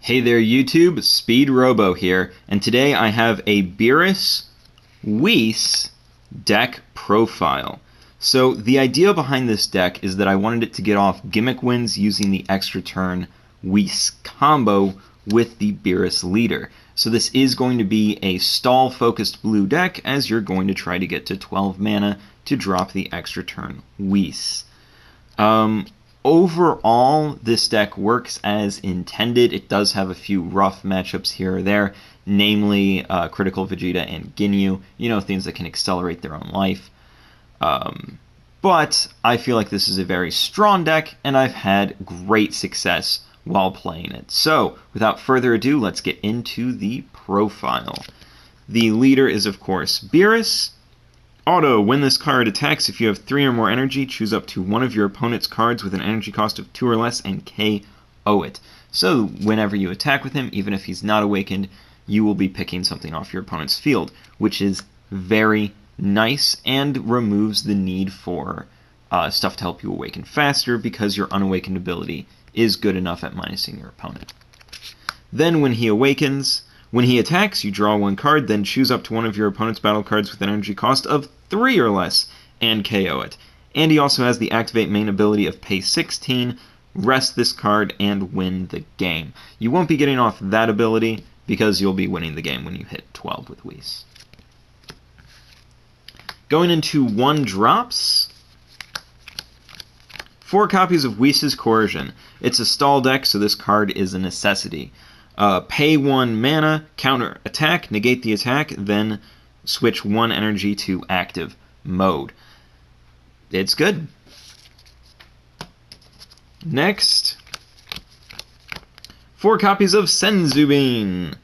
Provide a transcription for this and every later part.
Hey there YouTube, Speedrobo here, and today I have a Beerus Whis deck profile. So the idea behind this deck is that I wanted it to get off gimmick wins using the extra turn Whis combo with the Beerus leader. So this is going to be a stall focused blue deck, as you're going to try to get to 12 mana to drop the extra turn Whis. Overall, this deck works as intended. It does have a few rough matchups here or there, namely Critical Vegeta and Ginyu, things that can accelerate their own life. But I feel like this is a very strong deck, and I've had great success while playing it. So, without further ado, let's get into the profile. The leader is, of course, Beerus. Auto, when this card attacks, if you have 3 or more energy, choose up to one of your opponent's cards with an energy cost of 2 or less and KO it. So whenever you attack with him, even if he's not awakened, you will be picking something off your opponent's field, which is very nice and removes the need for stuff to help you awaken faster, because your unawakened ability is good enough at minusing your opponent. Then when he awakens, when he attacks, you draw 1 card, then choose up to one of your opponent's battle cards with an energy cost of 3 or less, and KO it. And he also has the activate main ability of pay 16, rest this card, and win the game. You won't be getting off that ability, because you'll be winning the game when you hit 12 with Whis. Going into 1-drops, 4 copies of Whis' Coercion. It's a stall deck, so this card is a necessity. Pay 1 mana, counter attack, negate the attack, then switch 1 energy to active mode. It's good. Next, 4 copies of Senzu Bean.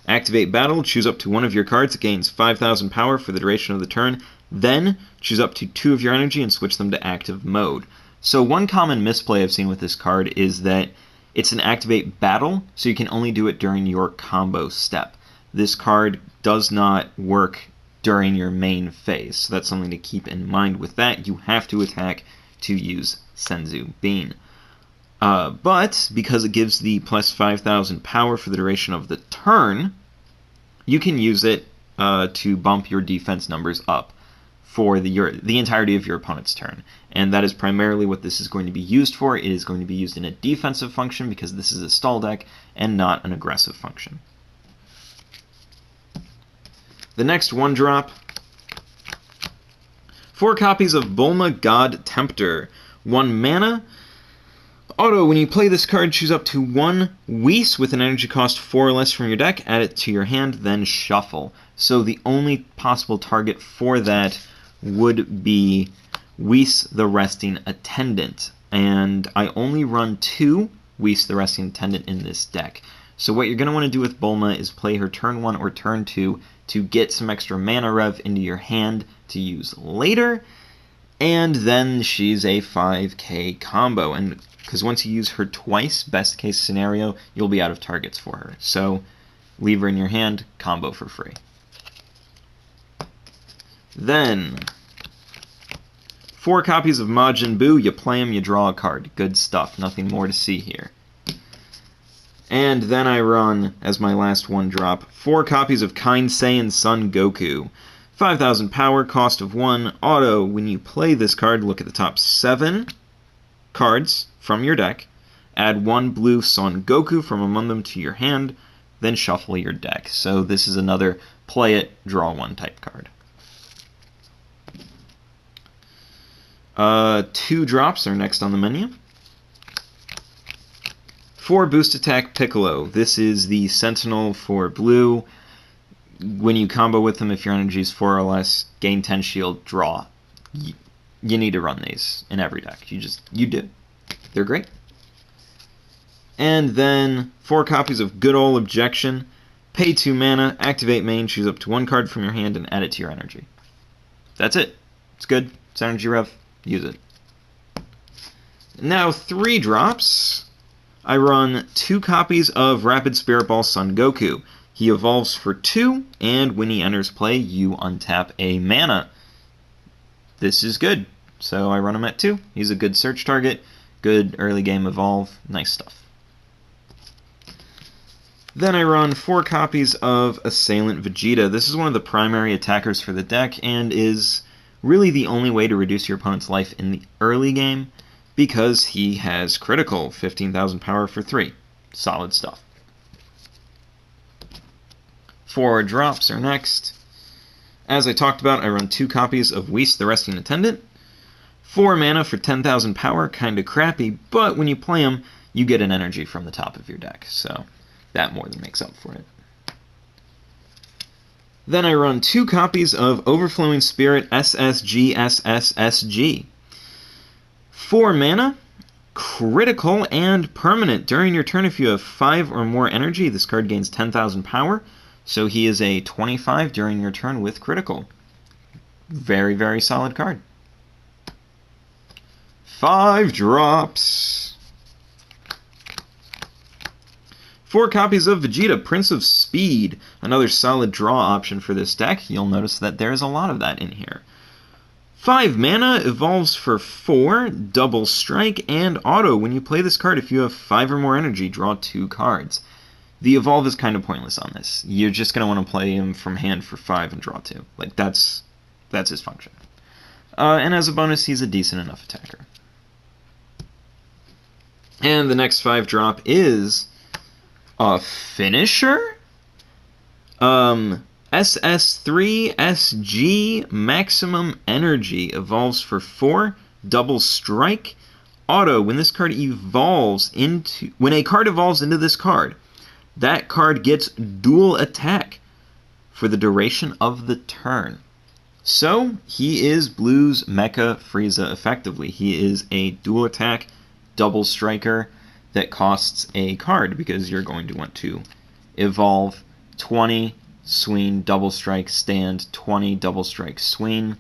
Activate battle, choose up to one of your cards, it gains 5,000 power for the duration of the turn, then choose up to 2 of your energy and switch them to active mode. So one common misplay I've seen with this card is that it's an activate battle, so you can only do it during your combo step. This card does not work during your main phase, so that's something to keep in mind with that. You have to attack to use Senzu Bean. But because it gives the plus 5,000 power for the duration of the turn, you can use it to bump your defense numbers up for the entirety of your opponent's turn. And that is primarily what this is going to be used for. It is going to be used in a defensive function, because this is a stall deck and not an aggressive function. The next 1-drop, 4 copies of Bulma God Tempter. 1 mana. Auto, when you play this card, choose up to 1 Whis with an energy cost 4 or less from your deck, add it to your hand, then shuffle. So the only possible target for that would be Whis the Resting Attendant. And I only run 2 Whis the Resting Attendant in this deck. So what you're going to want to do with Bulma is play her turn 1 or turn 2 to get some extra mana rev into your hand to use later. And then she's a 5k combo. And because once you use her twice, best case scenario, you'll be out of targets for her. So leave her in your hand, combo for free. Then 4 copies of Majin Buu. You play them, you draw a card. Good stuff. Nothing more to see here. And then I run, as my last 1-drop, 4 copies of Kind Saiyan Son Goku. 5,000 power, cost of 1. Auto, when you play this card, look at the top 7 cards from your deck. Add 1 blue Son Goku from among them to your hand, then shuffle your deck. So this is another play it, draw 1 type card. 2 drops are next on the menu. 4 boost attack Piccolo. This is the Sentinel for blue. When you combo with them, if your energy is 4 or less, gain 10 shield, draw. You need to run these in every deck. You do. They're great. And then 4 copies of Good Ol' Objection. Pay 2 mana, activate main, choose up to 1 card from your hand and add it to your energy. That's it. It's good. It's energy rev. Use it. Now 3 drops. I run 2 copies of Rapid Spirit Ball Son Goku. He evolves for 2, and when he enters play, you untap a mana. This is good. So I run him at 2. He's a good search target, good early game evolve, nice stuff. Then I run 4 copies of Assailant Vegeta. This is one of the primary attackers for the deck, and is really the only way to reduce your opponent's life in the early game, because he has critical, 15,000 power for 3. Solid stuff. 4 drops are next. As I talked about, I run 2 copies of Whis, the Resting Attendant. 4 mana for 10,000 power, kinda crappy, but when you play him, you get an energy from the top of your deck, so that more than makes up for it. Then I run 2 copies of Overflowing Spirit SSG. 4 mana, critical, and permanent. During your turn, if you have 5 or more energy, this card gains 10,000 power. So he is a 25 during your turn with critical. Very, very solid card. 5 drops. 4 copies of Vegeta, Prince of Speed. Another solid draw option for this deck. You'll notice that there's a lot of that in here. 5 mana, evolves for 4, double strike, and auto. When you play this card, if you have 5 or more energy, draw 2 cards. The evolve is kind of pointless on this. You're just going to want to play him from hand for 5 and draw 2. Like, that's his function. And as a bonus, he's a decent enough attacker. And the next 5 drop is a finisher? SS3SG, Maximum Energy, evolves for 4, double strike, auto. When this card evolves into... When a card evolves into this card, that card gets dual attack for the duration of the turn. So, he is Blue's Mecha Frieza, effectively. He is a dual attack, double striker that costs a card, because you're going to want to evolve 20, swing, double strike, stand, 20, double strike, swing.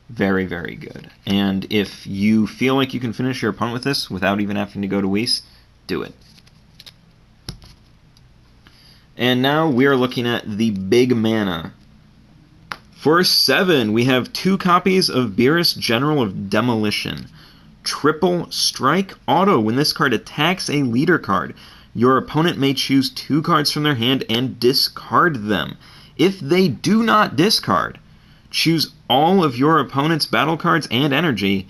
Very, very good. And if you feel like you can finish your opponent with this without even having to go to Whis, do it. And now we are looking at the big mana. For 7, we have 2 copies of Beerus, General of Demolition. Triple strike, auto. When this card attacks a leader card, your opponent may choose 2 cards from their hand and discard them. If they do not discard, choose all of your opponent's battle cards and energy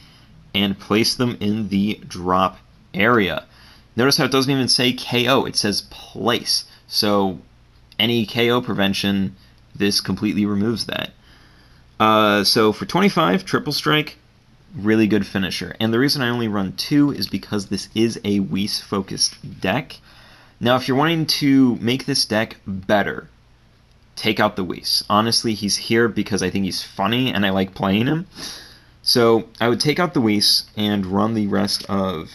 and place them in the drop area. Notice how it doesn't even say KO, it says place. So any KO prevention, this completely removes that. So for 25, triple strike, really good finisher. And the reason I only run 2 is because this is a Whis-focused deck. Now, if you're wanting to make this deck better, take out the Whis. Honestly, he's here because I think he's funny and I like playing him. So I would take out the Whis and run the rest of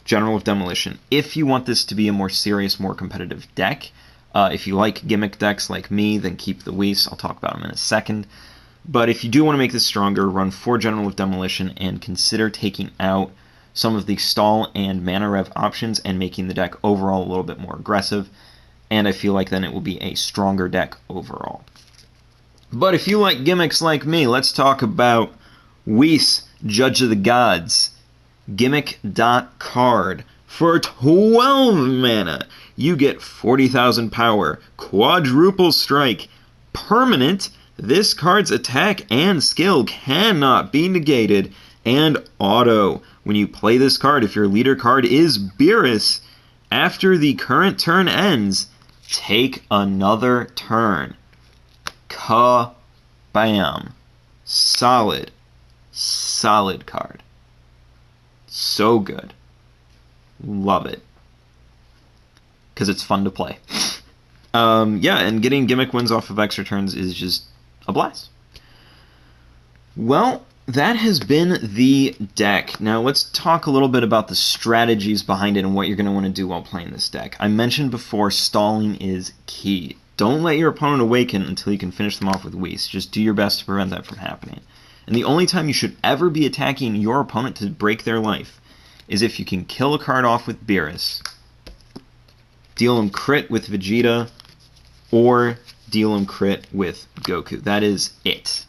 General of Demolition. If you want this to be a more serious, more competitive deck, if you like gimmick decks like me, then keep the Whis. I'll talk about them in a second. But if you do want to make this stronger, run 4 General of Demolition and consider taking out some of the stall and mana rev options and making the deck overall a little bit more aggressive. And I feel like then it will be a stronger deck overall. But if you like gimmicks like me, let's talk about Whis, Judge of the Gods. Gimmick.card. For 12 mana, you get 40,000 power, quadruple strike, permanent. This card's attack and skill cannot be negated, and auto. When you play this card, if your leader card is Beerus, after the current turn ends, take another turn. Ka-bam. Solid. Solid card. So good. Love it. Because it's fun to play. Yeah, and getting gimmick wins off of extra turns is just a blast. Well, that has been the deck. Now let's talk a little bit about the strategies behind it and what you're going to want to do while playing this deck. I mentioned before, stalling is key. Don't let your opponent awaken until you can finish them off with Whis. Just do your best to prevent that from happening. And the only time you should ever be attacking your opponent to break their life is if you can kill a card off with Beerus, deal him crit with Vegeta, or deal him crit with Goku. That is it.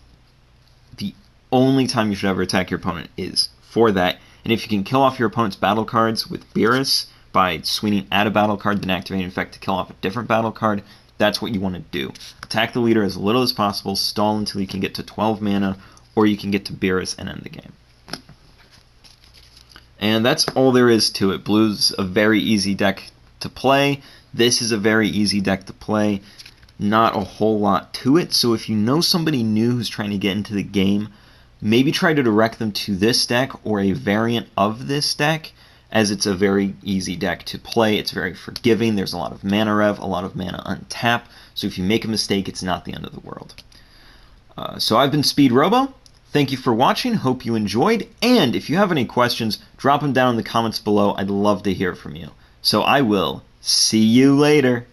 The only time you should ever attack your opponent is for that. And if you can kill off your opponent's battle cards with Beerus by swinging at a battle card, then activating effect to kill off a different battle card. That's what you want to do. Attack the leader as little as possible, stall until you can get to 12 mana, or you can get to Beerus and end the game. And that's all there is to it. Blue's a very easy deck to play. This is a very easy deck to play. Not a whole lot to it, so if you know somebody new who's trying to get into the game, maybe try to direct them to this deck or a variant of this deck, as it's a very easy deck to play. It's very forgiving. There's a lot of mana rev, a lot of mana untap, so if you make a mistake, it's not the end of the world. So I've been Speedrobo. Thank you for watching. Hope you enjoyed, and if you have any questions, drop them down in the comments below. I'd love to hear from you. So I will see you later.